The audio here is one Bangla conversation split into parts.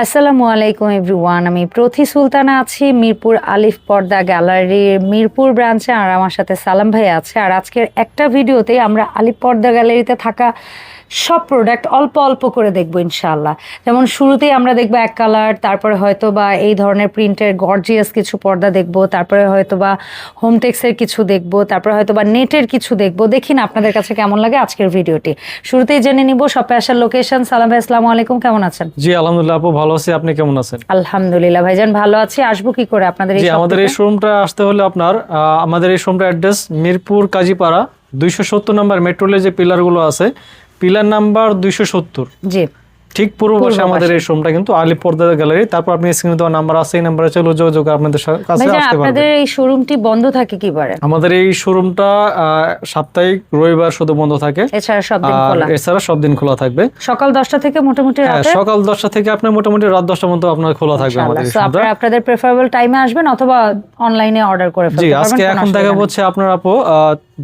আসসালামু আলাইকুম এভরিওয়ান। আমি প্রথি সুলতানা আছি মিরপুর আলিফ পর্দা গ্যালারির মিরপুর ব্রাঞ্চে, আর আমার সাথে সালাম ভাই আছে। আর আজকের একটা ভিডিওতে আমরা আলিফ পর্দা গ্যালারিতে থাকা সব প্রোডাক্ট অল্প অল্প করে দেখবো ইনশাআল্লাহ। যেমন শুরুতেই আমরা দেখবো এক কালার, তারপরে হয়তো বা এই ধরনের প্রিন্টের গর্জিয়াস কিছু পর্দা দেখবো, তারপরে হয়তো বা হোমটেক্সের কিছু দেখবো, তারপরে হয়তো বা নেটের কিছু দেখবো। দেখি না আপনাদের কাছে কেমন লাগে আজকের ভিডিওটি। শুরুতেই জেনে নিব শপে আসার লোকেশন। সালাম ভাই, আসসালামু আলাইকুম, কেমন আছেন? জি আলহামদুলিল্লাহ আপু, ভালো আছি। আপনি কেমন আছেন? আলহামদুলিল্লাহ ভাইজান, ভালো আছি। আসবো কি করে আপনাদের এই আমাদের এই শোরুমটা আসতে হলে আপনার আমাদের এই শোরুমটা অ্যাড্রেস মিরপুর কাজীপাড়া 270 নম্বর মেট্রোলে যে পিলারগুলো আছে, পিলার নাম্বার 270, জি ঠিক পূর্ব পাশে আমাদের এই শোরুমটা, কিন্তু আলিফ পর্দা গ্যালারি। তারপর আপনি স্ক্রিনে দেওয়া নাম্বার আছে, এই নাম্বারে চলে যোগাযোগ আপনাদের কাছে আসতে পারবেন। আপনাদের এই শোরুমটি বন্ধ থাকে কি বারে? আমাদের এই শোরুমটা সাপ্তাহিক রবিবার শুধু বন্ধ থাকে, এছাড়া সব দিন খোলা? এছাড়া সব দিন খোলা থাকবে। সকাল 10টা থেকে মোটামুটি রাতে? সকাল 10টা থেকে আপনার মোটামুটি রাত 10টা পর্যন্ত আপনার খোলা থাকবে আমাদের এই শোরুমটা। আপনারা আপনাদের প্রেফারেবল টাইমে আসবেন অথবা অনলাইনে অর্ডার করে ফেলতে পারবেন। জি, আজকে এখন দেখাবো হচ্ছে আপনার আপু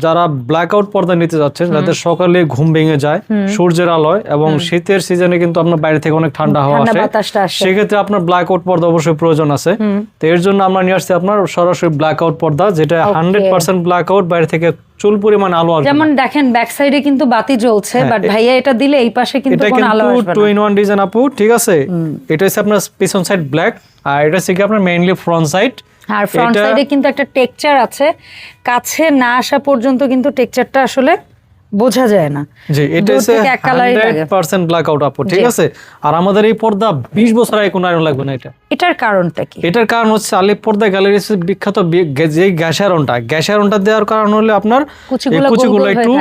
যারা ব্ল্যাক আউট পর্দা নিতে যাচ্ছেন, যাদের সকালে ঘুম ভেঙে যায় সূর্যের আলোয়, এবং শীতের সিজনে কিন্তু আপনার বাইরে থেকে অনেক ঠান্ডা হাওয়া আসে, সেক্ষেত্রে আপনার ব্ল্যাক আউট পর্দা অবশ্যই প্রয়োজন আছে। তো এর জন্য আমরা নিয়ে আসছি আপনার সরাসরি ব্ল্যাক আউট পর্দা, যেটা 100% ব্ল্যাক আউট, বাইরে থেকে চুল পরিমাণ আলো আসবে। যেমন দেখেন ব্যাক সাইডে কিন্তু বাতি জ্বলছে, বাট ভাইয়া এটা দিলে এই পাশে কিন্তু কোনো আলো আসবে না। 2-in-1 ডিজাইন আপু, ঠিক আছে? এটা হচ্ছে আপনার পিছন সাইড ব্ল্যাক, আর এটা হচ্ছে কি আপনার মেইনলি ফ্রন্ট সাইড। আর ফ্রন্ট সাইডে কিন্তু একটা টেক্সচার আছে, কাছে না আসা পর্যন্ত কিন্তু টেক্সচারটা আসলে বোঝা যায় না। জি, এটা হচ্ছে 100% ব্ল্যাক আউট আপু, ঠিক আছে? আর আমাদের এই পর্দা 20 বছর আগে কোনো আয়রন লাগবে না। এটার কারণটা কি? এটার কারণ হচ্ছে আলিফ পর্দা গ্যালারির বিখ্যাত যে গ্যাস আয়রনটা দেওয়ার কারণ হলে আপনার কুচিগুলো একটু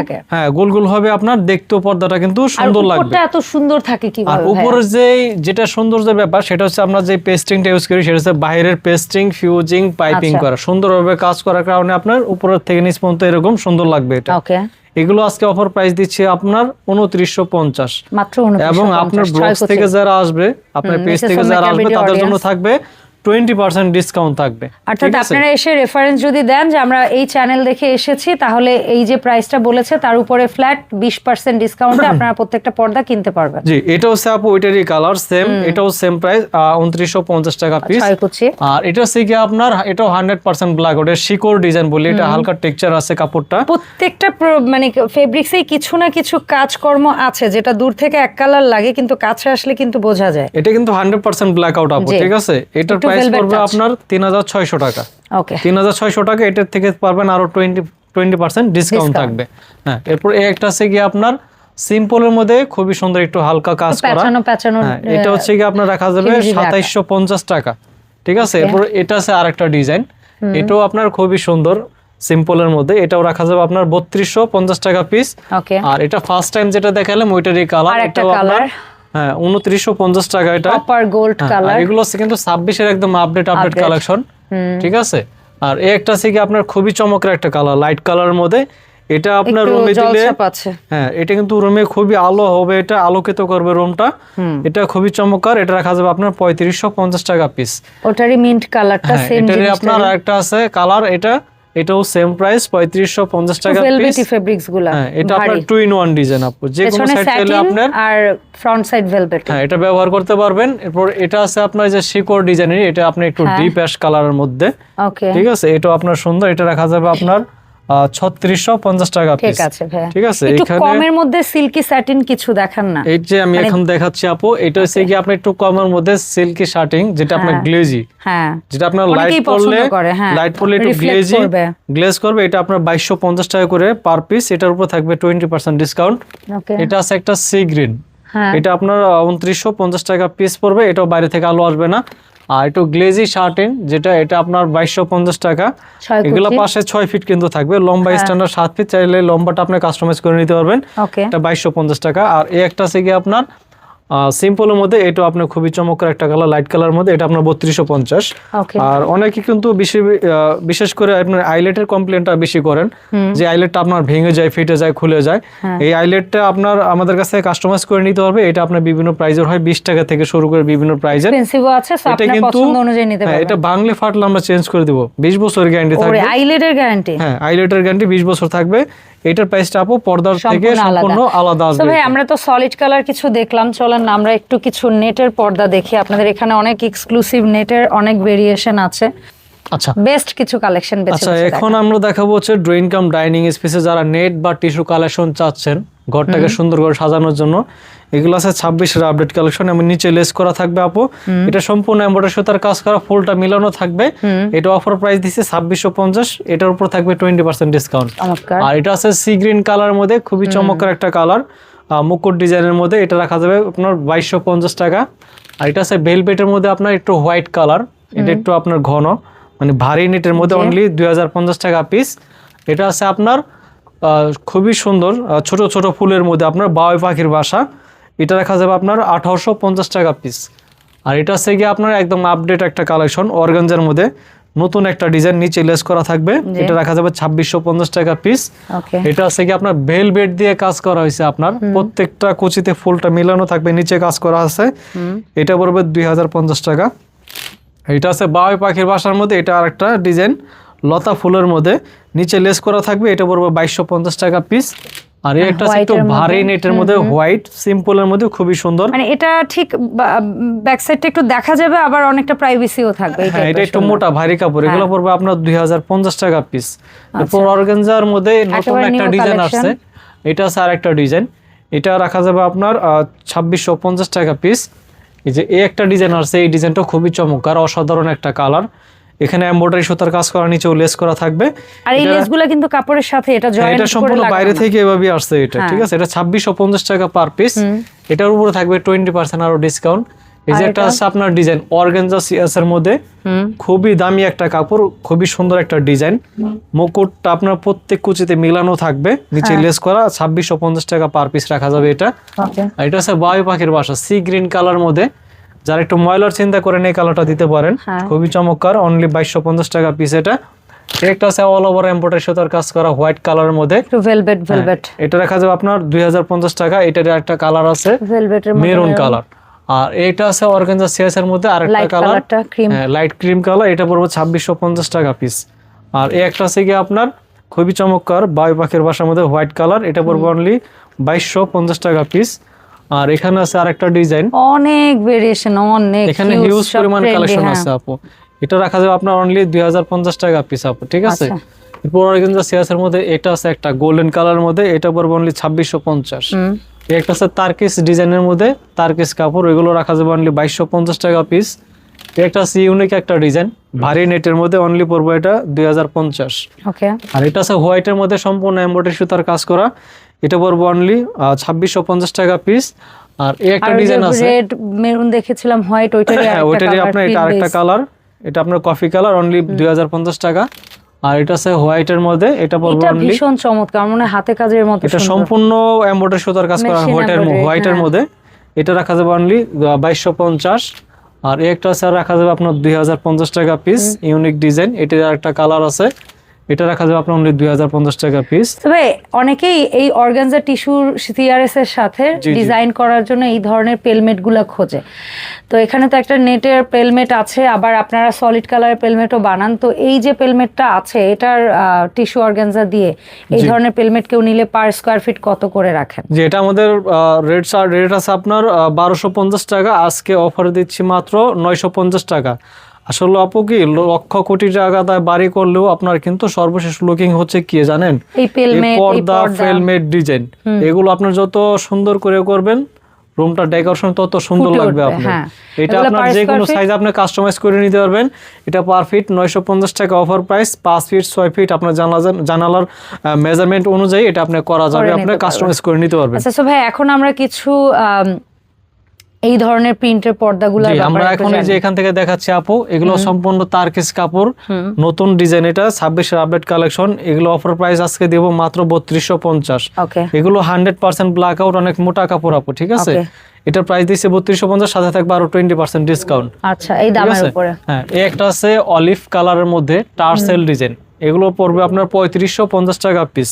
গোল গোল হবে, আপনার দেখতেও পর্দাটা কিন্তু সুন্দর লাগবে। উপরটা এত সুন্দর থাকে কিভাবে? আর উপরের যেটা সৌন্দর্যের ব্যাপার, সেটা হচ্ছে আমরা যে পেস্টিংটা ইউজ করি, সেটা হচ্ছে বাইরের পেস্টিং, ফিউজিং, পাইপিং করা, সুন্দরভাবে কাজ করার কারণে আপনার উপরের থেকে নিচ পর্যন্ত এরকম সুন্দর লাগবে এটা। ওকে, এগুলো আজকে অফার প্রাইস দিচ্ছি আপনার 2950 মাত্র 2950। এবং আপনার ব্লগস থেকে যারা আসবে, আপনার পেজ থেকে যারা আসবে, তাদের জন্য থাকবে 20% ডিসকাউন্ট থাকবে। অর্থাৎ আপনারা এসে রেফারেন্স যদি দেন যে আমরা এই চ্যানেল দেখে এসেছি, তাহলে এই যে প্রাইসটা বলেছে তার উপরে ফ্ল্যাট 20% ডিসকাউন্টে আপনারা প্রত্যেকটা পর্দা কিনতে পারবেন। জি, এটা হচ্ছে আপু ওইটারই কালার সেম, এটাও সেম প্রাইস 2950 টাকা পিস। আর এটা হচ্ছে কি আপনার, এটাও 100% ব্ল্যাক আউট, শিকড় ডিজাইন বলি, এটা হালকা টেক্সচার আছে কাপড়টা। প্রত্যেকটা মানে ফেব্রিক্সেই কিছু না কিছু কাজকর্ম আছে, যেটা দূর থেকে এক কালার লাগে কিন্তু কাছে আসলে কিন্তু বোঝা যায়। এটা কিন্তু 100% ব্ল্যাক আউট আপু, ঠিক আছে? এটার প্রাইস পড়বে আপনার 3600 টাকা। ওকে, 3600 টাকা। এটার থেকে পারবেন আরো 20% ডিসকাউন্ট থাকবে। হ্যাঁ, এরপর একটা আছে কি আপনার সিম্পলের মধ্যে খুবই সুন্দর একটু হালকা কাজ করা, এটা হচ্ছে কি আপনার রাখা যাবে 2750 টাকা, ঠিক আছে? এরপর এটা আছে আরেকটা ডিজাইন, এটাও আপনার খুবই সুন্দর সিম্পলের মধ্যে, এটাও রাখা যাবে আপনার 3250 টাকা পিস। আর এটা ফার্স্ট টাইম যেটা দেখালাম ওইটারই কালার, এটাও আপনার 2950 টাকা। এটা কপার গোল্ড কালার, এগুলো হচ্ছে কিন্তু 26 এর একদম আপডেট কালেকশন, ঠিক আছে? আর এই একটা আছে কি আপনার খুবই চমৎকার একটা কালার, লাইট কালারের মধ্যে, এটা আপনার রুমে দিলে এটা কিন্তু রুমে খুবই আলো হবে, এটা আলোকিত করবে রুমটা, এটা খুবই চমৎকার। এটা রাখা যাবে আপনার 3550 টাকা পিস। ওটারই মিন্ট কালারটা সেম, এটারই আপনার আরেকটা আছে কালার, এটাও সেম প্রাইস 3550 টাকা পিস। এটা আপনার 2-in-1 ডিজাইন আপু, যে কোনো সাইড চাইলে আপনার, আর ফ্রন্ট সাইড ভেলভেট, এটা ব্যবহার করতে পারবেন। এরপর এটা আছে আপনার যে শিকড় ডিজাইনের, এটা আপনি একটু ডিপ অ্যাশ কালারের মধ্যে, ঠিক আছে? এটাও আপনার সুন্দর, এটা রাখা যাবে আপনার 3650 টাকা পিস, ঠিক আছে? একটু কমের মধ্যে সিল্কি স্যাটিন কিছু দেখান না? এই যে আমি এখন দেখাচ্ছি আপু, এটা হচ্ছে কি আপনি একটু কমের মধ্যে সিল্কি শার্টিং, যেটা আপনার গ্লেজি, যেটা আপনার লাইট পড়লে একটু গ্লেজ করবে, এটা আপনার 2250 টাকা করে পার পিস। এটার উপর থাকবে 20% ডিসকাউন্ট। এটা আছে একটা সি গ্রিন, এটা আপনার 2950 টাকা পিস পড়বে, এটাও বাইরে থেকে আলো আসবে না। আর একটু গ্লেজি শার্টিং, যেটা এটা আপনার 2250 টাকা। এগুলো পাশে 6 ফিট কিন্তু থাকবে, লম্বা স্ট্যান্ডার্ড 7 ফিট, চাইলে লম্বাটা আপনি কাস্টমাইজ করে নিতে পারবেন। এটা 2250 টাকা। আর এই একটা আছে কি আপনার সিম্পলের মধ্যে, এটা আপনার খুবই চমৎকার একটা কালার, লাইট কালার মধ্যে, এটা আপনার 3250। আর অনেকে কিন্তু বিশেষ করে আপনার আইলেটের কমপ্লেনটা বেশি করেন, যে আইলেটটা আপনার ভেঙে যায়, ফেটে যায়, খুলে যায়। এই আইলেটটা আপনার আমাদের কাছে কাস্টমাইজ করে নিতে পারবে। এটা আপনার বিভিন্ন প্রাইজের হয়, 20 টাকা থেকে শুরু করে বিভিন্ন প্রাইজের। এটা কিন্তু এটা ভাঙলে ফাটলে আমরা চেঞ্জ করে দিব, 20 বছর গ্যারান্টি থাকবে। আইলেটের গ্যারান্টি? হ্যাঁ, আইলেটের গ্যারান্টি 20 বছর থাকবে। এটার প্রাইসটা আপু পর্দার থেকে সম্পূর্ণ আলাদা আসবে। ভাই আমরা তো সলিড কালার কিছু দেখলাম, চলেন না আমরা একটু কিছু নেটের পর্দা দেখি। আপনাদের এখানে অনেক এক্সক্লুসিভ নেটের অনেক ভেরিয়েশন আছে। আচ্ছা, বেস্ট কিছু কালেকশন বেছে আচ্ছা এখন আমরা দেখাবো হচ্ছে ড্রয়িং কাম ডাইনিং স্পেসে যারা নেট বা টিস্যু কালেকশন চাচ্ছেন ঘরটাকে সুন্দর করে সাজানোর জন্য, এগুলো আছে 26 আপডেট কালেকশন। আমি নিচে লেস করা থাকবে আপু, এটা সম্পূর্ণ এমব্রয়ডারি সুতার কাজ করা, ফুলটা মিলানো থাকবে। এটা অফার প্রাইস দিচ্ছে 2650, এটার উপর থাকবে 20% ডিসকাউন্ট। আর এটা আছে সি গ্রিন কালার মধ্যে, খুবই চমৎকার একটা কালার, মুকুট ডিজাইনের মধ্যে, এটা রাখা যাবে আপনার 2250 টাকা। আর এটা আছে ভেলভেটের মধ্যে আপনার একটু হোয়াইট কালার, এটা একটু আপনার ঘন মানে ভারী নেটের মধ্যে, অনলি 2050 টাকা পিস। এটা আছে আপনার খুবই সুন্দর ছোট ছোট ফুলের মধ্যে আপনার বাউই পাখির বাসা, এটা রাখা যাবে আপনার 1850 টাকা পিস। আর এটা আছে গিয়ে আপনার একদম আপডেট একটা কালেকশন অর্গানজার মধ্যে, নতুন একটা ডিজাইন, নিচে লেস করা থাকবে, এটা রাখা যাবে 2650 টাকা পিস। এটা আছে কি আপনার ভেলভেট দিয়ে কাজ করা হয়েছে, আপনার প্রত্যেকটা কুচিতে ফুলটা মিলানো থাকবে, নিচে কাজ করা আছে, এটা পড়বে 2050 টাকা। এটা আছে বাউই পাখির বাসার মধ্যে, এটা আরেকটা ডিজাইন লতা ফুলের মধ্যে, নিচে লেস করা থাকবে, এটা পড়বে 2250 টাকা পিস। আর এই একটা একটু ভারী নেটের মধ্যে হোয়াইট সিম্পলের মধ্যে, খুবই সুন্দর, মানে এটা ঠিক ব্যাক সাইডটা একটু দেখা যাবে, আবার অনেকটা প্রাইভেসিও থাকবে। হ্যাঁ, এটা একটু মোটা ভারী কাপড়, এগুলো পড়বে আপনার 2050 টাকা পিস। এরপর অর্গানজার মধ্যে নতুন একটা ডিজাইন আসছে, এটা আছে আরেকটা ডিজাইন, এটা রাখা যাবে আপনার 2650 টাকা পিস। এই যে এই একটা ডিজাইন আসছে, এই ডিজাইনটা খুবই চমৎকার, অসাধারণ একটা কালার, এখানে এমব্রয়ডারি সুতার কাজ করা, নিচেও লেস করা থাকবে। আর এই লেসগুলো কিন্তু কাপড়ের সাথে এটা জয়েন্ট করে, এটা সম্পূর্ণ বাইরে থেকে এভাবে আসছে এটা, ঠিক আছে। এটা 2650 টাকা পার পিস, এটার উপরে থাকবে 20% আরো ডিসকাউন্ট। এই যে একটা আছে আপনার ডিজাইন অর্গানজা সিএস এর মধ্যে, খুবই দামি একটা কাপড়, খুবই সুন্দর একটা ডিজাইন, মুকুটটা আপনার প্রত্যেক কুচিতে মিলানো থাকবে, নিচে লেস করা, 2650 টাকা পার পিস রাখা যাবে এটা। আর এটা আছে বাউই পাখির বাসা সি গ্রিন কালার মধ্যে, যারা একটু ময়লার চিন্তা করেন এই কালারটা দিতে পারেন, খুবই চমৎকার, অনলি 2250 টাকা পিস। এটা একটা আছে অল ওভার এমব্রয়ডারি সুতার কাজ করা হোয়াইট কালারের মধ্যে, ভেলভেট, এটা রাখা যাবে আপনার 2050 টাকা। এটার একটা কালার আছে মেরুন কালার। আর এটা আছে অর্গানজা সিএস এর মধ্যে আরেকটা কালার, লাইট ক্রিম কালার, এটা পড়বে 2650 টাকা পিস। আর এই একটা আছে কি আপনার খুবই চমৎকার বাউই পাখির বাসার মধ্যে হোয়াইট কালার, এটা পড়বে অনলি 2250 টাকা পিস। আর এখানে আছে আরেকটা ডিজাইন, অনেক ভেরিয়েশন, অনেক এখানে হিউজ পরিমাণ কালেকশন আছে আপু, এটা রাখা যাবে আপনার অনলি 2050 টাকা পিস আপু, ঠিক আছে। এরপর অর্গানজা সিএস এর মধ্যে এটা আছে একটা গোল্ডেন কালারের মধ্যে, এটা পড়বে অনলি 2650। একটা আছে তারকিস ডিজাইনের মধ্যে, তারকিস কাপড়, এগুলো রাখা যাবে অনলি 2250 টাকা পিস। একটা আছে ইউনিক একটা ডিজাইন ভারী নেটের মধ্যে, অনলি পড়বে এটা 2050। আর এটা আছে হোয়াইটের মধ্যে সম্পূর্ণ এমব্রয়ডারি সুতার কাজ করা, এটা পড়বে অনলি 2650 টাকা পিস। আর এই একটা ডিজাইন আছে রেড মেরুন দেখেছিলাম, হোয়াইট, ওইটারই আপনার এটা আরেকটা কালার, এটা আপনার কফি কালার, অনলি 2050 টাকা। আর এটা আছে হোয়াইটের মধ্যে, এটা পড়বে অনলি, ভীষণ চমৎকার, মানে হাতে কাজের মতো, এটা সম্পূর্ণ এমব্রয়ডারি সুতার কাজ করা হোয়াইটের মধ্যে, এটা রাখা যাবে অনলি 2250। আর এই একটা আছে রাখা যাবে আপনার 2050 টাকা পিস, ইউনিক ডিজাইন, এটার আরেকটা কালার আছে, এটা রাখা যাবে আপনার অনলি 2050 টাকা পিস। তবে অনেকেই এই অর্গানজা টিস্যুর সিআরএস এর সাথে ডিজাইন করার জন্য এই ধরনের পেলমেট গুলা খোঁজে, তো এখানে তো একটা নেটের পেলমেট আছে, আবার আপনারা সলিড কালারের পেলমেটও বানান, তো এই যে পেলমেটটা আছে এটার টিস্যু অর্গানজা দিয়ে এই ধরনের পেলমেট কেউ নিলে পার স্কয়ার ফিট কত করে রাখেন? যে এটা আমাদের রেট আছে আপনার 1250 টাকা, আজকে অফার দিচ্ছি মাত্র 950 টাকা। আসলে আপু কি লক্ষ কোটি টাকা দায় বাড়ি করলেও আপনার কিন্তু সর্বশেষ লুকিং হচ্ছে কি জানেন, এই পর্দা ফেলমেট ডিজাইন, এগুলো আপনার যত সুন্দর করে করবেন রুমটা ডেকোরেশন তত সুন্দর লাগবে আপনার। এটা আপনার যে কোনো সাইজ আপনি কাস্টমাইজ করে নিতে পারবেন। এটা পার ফিট 950 টাকা অফার প্রাইস, 5 ফিট 6 ফিট আপনার জানালার মেজারমেন্ট অনুযায়ী এটা আপনি করা যাবে, আপনি কাস্টমাইজ করে নিতে পারবেন। আচ্ছা সো ভাই, এখন আমরা কিছু এই ধরনের প্রিন্টের পর্দাগুলো আমরা এখন এই যে এখান থেকে দেখাচ্ছি আপু, এগুলো সম্পূর্ণ তারকিস কাপড়, নতুন ডিজাইন, এটা 26 এর আপডেট কালেকশন, এগুলো অফার প্রাইস আজকে দেব মাত্র 3250। এগুলো 100% ব্ল্যাক আউট, অনেক মোটা কাপড় আপু, ঠিক আছে। এটার প্রাইস দিচ্ছে 3250, সাথে থাকবে আরো 20% ডিসকাউন্ট। আচ্ছা, এই দামের উপরে। হ্যাঁ, এই একটা আছে অলিভ কালারের মধ্যে টার্সেল ডিজাইন, এগুলো পড়বে আপনার 3550 টাকা পিস।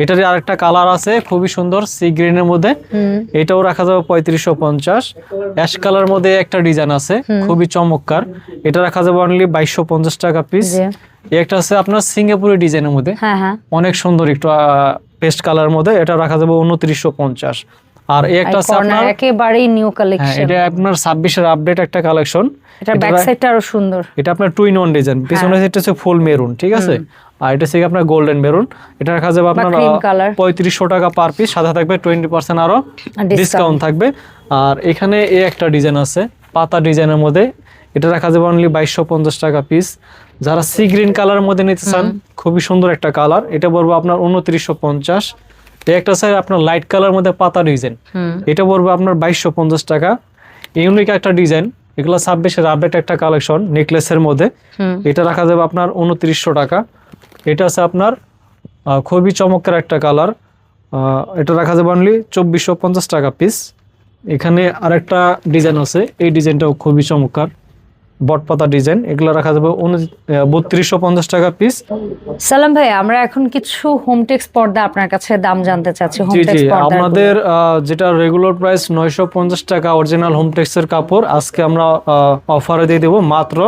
এটারই আরেকটা কালার আছে খুবই সুন্দর সি গ্রিনের মধ্যে, এটাও রাখা যাবে 3550। অ্যাশ কালার মধ্যে একটা ডিজাইন আছে খুবই চমৎকার, এটা রাখা যাবে অনলি 2250 টাকা পিস। একটা আছে আপনার সিঙ্গাপুরি ডিজাইনের মধ্যে, অনেক সুন্দর, একটু পেস্ট কালার মধ্যে, এটা রাখা যাবে 2950। আর একটা আছে আপনার একেবারেই নিউ কালেকশন, এটা আপনার 26 এর আপডেট একটা কালেকশন। এটা ব্যাক সাইডটা আরো সুন্দর, এটা আপনার টু ইন ওয়ান ডিজাইন, পিছনে এটা হচ্ছে ফুল মেরুন, ঠিক আছে, আর এটা হচ্ছে আপনার গোল্ডেন মেরুন। এটা রাখা যাবে আপনার 3500 টাকা পার পিস, সাথে থাকবে 20% আরো ডিসকাউন্ট থাকবে। আর এখানে এই একটা ডিজাইন আছে পাতা ডিজাইনের মধ্যে, এটা রাখা যাবে অনলি 2250 টাকা পিস। যারা সি গ্রিন কালারের মধ্যে নিতে চান, খুবই সুন্দর একটা কালার, এটা পড়বে আপনার 2950। এই একটা আছে আপনার লাইট কালার মধ্যে পাতা ডিজাইন, এটা পড়বে আপনার 2250 টাকা। ইউনিক একটা ডিজাইন, এগুলো 26 এর আপডেট একটা কালেকশন নেকলেসের মধ্যে, এটা রাখা যাবে আপনার 2900 টাকা। এটা আছে আপনার খুবই চমৎকার একটা কালার, এটা রাখা যাবে অনলি 2450 টাকা পিস। এখানে আরেকটা ডিজাইন আছে, এই ডিজাইনটাও খুবই চমৎকার, বটপাতা ডিজাইন, এগুলো রাখা যাবে 3250 টাকা পিস। সালাম ভাই, আমরা এখন কিছু হোমটেক্স পর্দা আপনার কাছে দাম জানতে চাচ্ছি। হোমটেক্স পর্দা আমাদের যেটা রেগুলার প্রাইস 950 টাকা অরিজিনাল হোমটেক্সের কাপড়, আজকে আমরা অফারে দিয়ে দেব মাত্র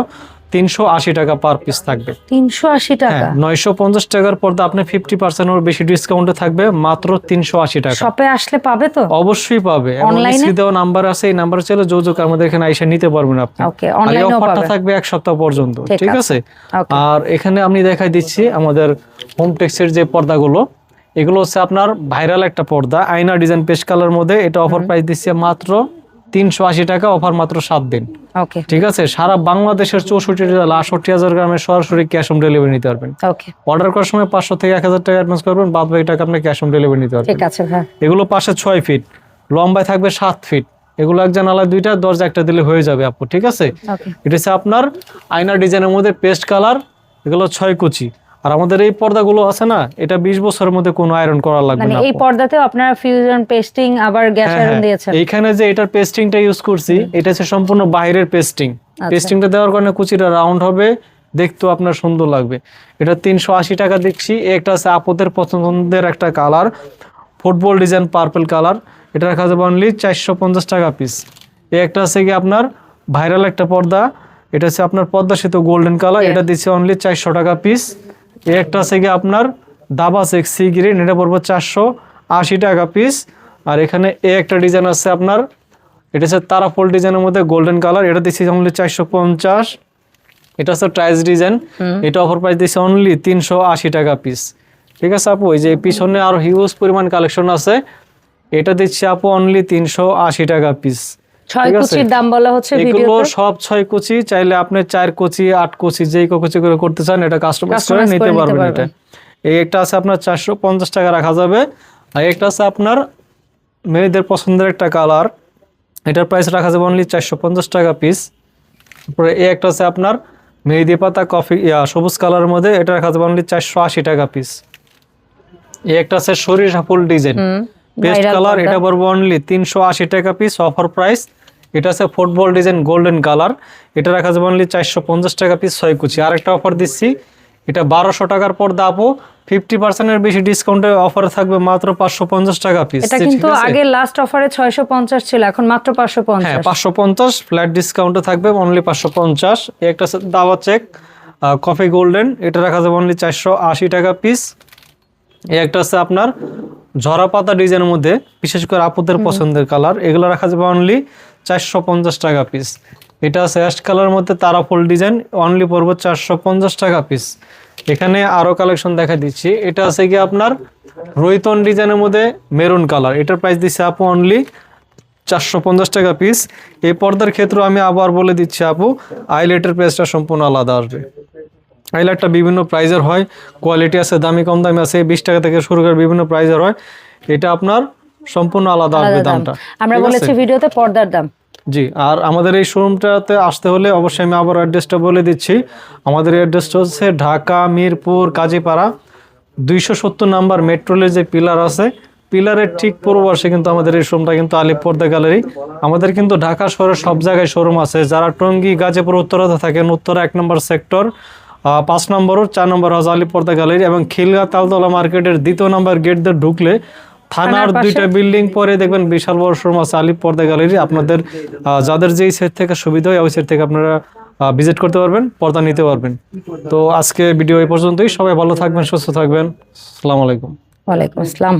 380 টাকা পার পিস থাকবে। 380 টাকা? 950 টাকার পর্দা আপনি 50% এর বেশি ডিসকাউন্টে থাকবে মাত্র 380 টাকা। শপে আসলে পাবে তো? অবশ্যই পাবে, অনলাইনে দেওয়া নাম্বার আছে, এই নাম্বারে চলে যোগাযোগ আমাদের এখানে এসে নিতে পারবেন আপনি। ওকে, অনলাইনেও পাবে। অফারটা থাকবে এক সপ্তাহ পর্যন্ত, ঠিক আছে। আর এখানে আমি দেখাই দিচ্ছি আমাদের হোমটেক্সের যে পর্দাগুলো, এগুলো হচ্ছে আপনার ভাইরাল একটা পর্দা, আয়না ডিজাইন পেস্ট কালার মধ্যে, এটা অফার প্রাইস দিচ্ছে মাত্র 380 টাকা, অফার মাত্র 7 দিন। ওকে, ঠিক আছে। সারা বাংলাদেশের 64 জেলা 68,000 গ্রামের সরাসরি ক্যাশ অন ডেলিভারি নিতে পারবেন। ওকে, অর্ডার করার সময় 500 থেকে 1000 টাকা অ্যাডভান্স করবেন, বাদ বাকি টাকা আপনি ক্যাশ অন ডেলিভারি নিতে পারবেন। ঠিক আছে ভাই। এগুলো পাশে 6 ফিট, লম্বায় থাকবে 7 ফিট, এগুলো এক জানালা দুইটা, দরজা একটা দিলে হয়ে যাবে আপু, ঠিক আছে। এটা হচ্ছে আপনার আয়না ডিজাইনের মধ্যে পেস্ট কালার, এগুলো 6 কুচি। আর আমাদের এই পর্দাগুলো আছে না, এটা 20 বছরের মধ্যে কোনো আয়রন করা লাগবে না। মানে এই পর্দাতেও আপনারা ফিউজন পেস্টিং আবার গ্যাস আয়রন দিয়েছেন? এইখানে যে এটার পেস্টিংটা ইউজ করছি, এটা হচ্ছে সম্পূর্ণ বাইরের পেস্টিং। পেস্টিংটা দেওয়ার কারণে কুচিটা রাউন্ড হবে, দেখতেও আপনার সুন্দর লাগবে। এটা 380 টাকা দিচ্ছি। একটা আছে আপদের পছন্দের একটা colour, football design purple colour, এটা রাখা যাবে অনলি 450 টাকা পিস। একটা আছে কি আপনার ভাইরাল একটা পর্দা, এটা হচ্ছে আপনার পদ্মা সেতু গোল্ডেন কালার, এটা দিচ্ছে অনলি 400 টাকা পিস। একটা আছে কি আপনার দাবা সেক্সি গ্রিন, এটা পড়বে 480 টাকা পিস। আর এখানে একটা ডিজাইন আছে আপনার, এটা হচ্ছে তারাফল ডিজাইনের মধ্যে গোল্ডেন কালার, এটা দিচ্ছে অনলি 450। এটা হচ্ছে ট্রাইস ডিজাইন, এটা অফার প্রাইস দিচ্ছে অনলি 380 টাকা পিস। ঠিক আছে আপু, এই যে পিছনে আরো হিউজ পরিমাণ কালেকশন আছে, এটা দিচ্ছে আপু অনলি 380 টাকা পিস। 6 কুচির দাম বলা হচ্ছে ভিডিওতে, এগুলো সব 6 কুচি, চাইলে আপনি 4 কুচি 8 কুচি যেই কুচি করে করতে চান এটা কাস্টমাইজ করে নিতে পারবেন। এটা এই একটা আছে আপনার 450 টাকা রাখা যাবে। আর একটা আছে আপনার মেয়েদের পছন্দের একটা কালার, এটার প্রাইস রাখা যাবে অনলি 450 টাকা পিস। তারপরে এই একটা আছে আপনার মেহেদি পাতা কফি সবুজ কালারের মধ্যে, এটা রাখা যাবে অনলি 480 টাকা পিস। এই একটা আছে সরিষা ফুল ডিজাইন পেস্ট কালার, এটা পড়বে অনলি 380 টাকা পিস, অফার প্রাইস। এটা আছে ফুটবল ডিজাইন গোল্ডেন কালার, এটা রাখা যাবে অনলি 450 টাকা পিস 6 কুচি। আরেকটা অফার দিচ্ছি, এটা 1200 টাকার পর্দা আপু 50% এর বেশি ডিসকাউন্টে অফার থাকবে মাত্র 550 টাকা পিস। এটা কিন্তু আগে লাস্ট অফারে 650 ছিল, এখন মাত্র 550। হ্যাঁ 550 ফ্ল্যাট ডিসকাউন্টে থাকবে অনলি 550। একটা আছে দাবা চেক কফি গোল্ডেন, এটা রাখা যাবে অনলি 480 টাকা পিস। এই একটা আছে আপনার ঝরা পাতা ডিজাইনের মধ্যে, বিশেষ করে আপুদের পছন্দের কালার, এগুলো রাখা যাবে অনলি 450 টাকা পিস। এটা আছে অ্যাশ কালারের মধ্যে তারাফল ডিজাইন, অনলি পড়বে 450 টাকা পিস। এখানে আরো কালেকশন দেখা দিচ্ছি, এটা আছে কি আপনার রোহিতন ডিজাইনের মধ্যে মেরুন কালার, এটার প্রাইস দিচ্ছে আপু অনলি 450 টাকা পিস। এই পর্দার ক্ষেত্রে আমি আবার বলে দিচ্ছি আপু, আইলেটের প্রাইসটা সম্পূর্ণ আলাদা আসবে। আইলাইটটা বিভিন্ন প্রাইজের হয়, কোয়ালিটি আছে, দামি কম দামি আছে, 20 টাকা থেকে শুরু করে বিভিন্ন প্রাইজের হয়। এটা আপনার সম্পূর্ণ আলাদা আসবে দামটা। আমরা বলেছি ভিডিওতে পর্দার দাম। জি, আর আমাদের এই শোরুমটাতে আসতে হলে অবশ্যই আমি আবার অ্যাড্রেসটা বলে দিচ্ছি। আমাদের অ্যাড্রেসটা হচ্ছে ঢাকা মিরপুর কাজীপাড়া 270 নাম্বার মেট্রোলের যে পিলার আছে, পিলারের ঠিক পূর্ব পাশে কিন্তু আমাদের এই শোরুমটা কিন্তু আলিফ পর্দা গ্যালারি। আমাদের কিন্তু ঢাকা শহরের সব জায়গায় শোরুম আছে। যারা টঙ্গী গাজীপুর উত্তরাতে থাকেন, উত্তরা 1 নম্বর সেক্টর, 5 নম্বর 4 নম্বর হচ্ছে আলিফ পর্দা গ্যালারি, এবং খিলগা তালতলা মার্কেটের 2 নম্বর গেট দিয়ে ঢুকলে থানার 2টা বিল্ডিং পরে দেখবেন বিশাল বড় শোরুম আছে আলিফ পর্দা গ্যালারি। আপনাদের যাদের যেই সেট থেকে সুবিধা হয় ওই সেট থেকে আপনারা ভিজিট করতে পারবেন, পর্দা নিতে পারবেন। তো আজকে ভিডিও এই পর্যন্তই। সবাই ভালো থাকবেন, সুস্থ থাকবেন। আসসালামু আলাইকুম। ওয়ালাইকুম আসসালাম।